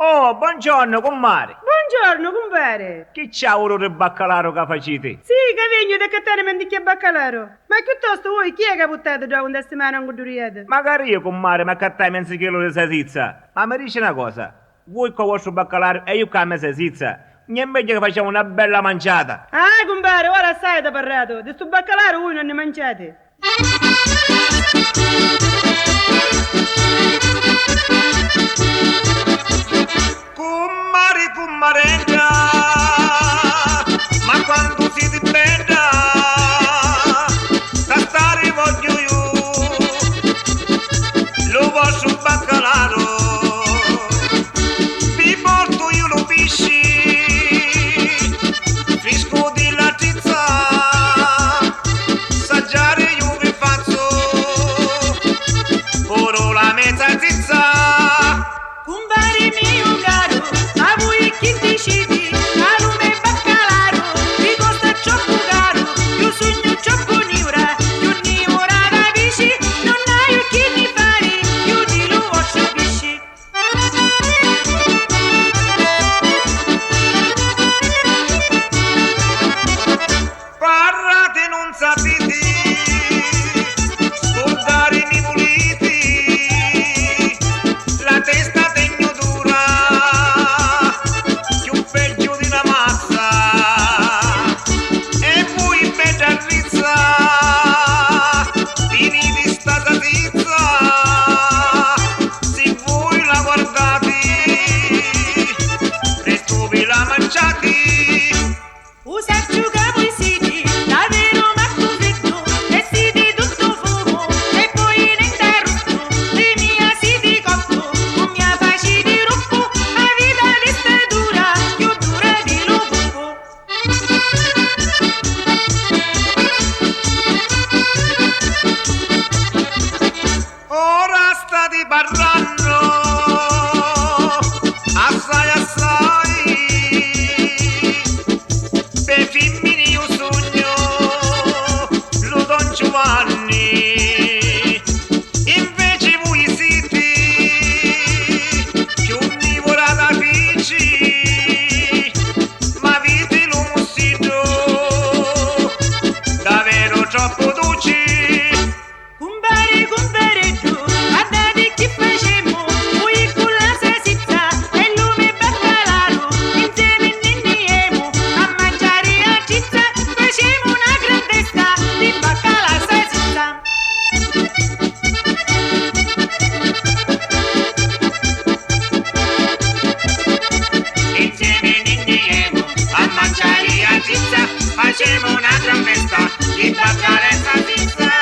Oh, buongiorno, comare. Buongiorno, compare. Che c'ha ora il baccalaro che facete? Sì, che vengo da cattare mendicchia baccalaro. Ma piuttosto voi chi è che ha buttato già una settimana in guduriete? Magari io, comare, ma cattai mezzo chilo di salsiccia. Ma mi dice una cosa, voi con il vostro baccalaro e io con la mia salsiccia, non è meglio che facciamo una bella mangiata. Ah, compare, ora sai da parlato. Di sto baccalaro voi non ne mangiate. Kummarenga, ma quando si dipenda, da stare voglio io, lo vostro baccalaro, vi porto io lo pisci, fresco di latizza, saggiare io vi faccio, ora la mezza zizza. Compare mio caro, a voi chi decidi? A lume baccalaro, vi costa troppo caro. Io sogno troppo niura, io niura da bici, non hai chi mi fare, io di lo faccio bici. Parlate non sapete, scordare mi volete, la testa tegno dura, più peggio di una mazza, e voi bella rizza, finiti sta satizza, se voi la guardate, presto ve la mangiate. Usaccio che voi siete, davvero matto freddo, e siete tutto fuoco, e poi ininterrotto, le mie siete cotto, con mia faccia di rocco, la vita vista è dura, più dura di lo buco. Ora state parlando assai assai per femmine io sogno lo Don Giovanni invece voi siete più divorata fici ma avete lo mossito davvero troppo dolce. Compare giù, guardate che facciamo, voi con la salsiccia e lume baccalaro, insieme andiamo a mangiare a cizza, facciamo una gran festa di baccalà salsiccia. Insieme andiamo a mangiare a cizza, facciamo una gran festa di baccalà e salsiccia.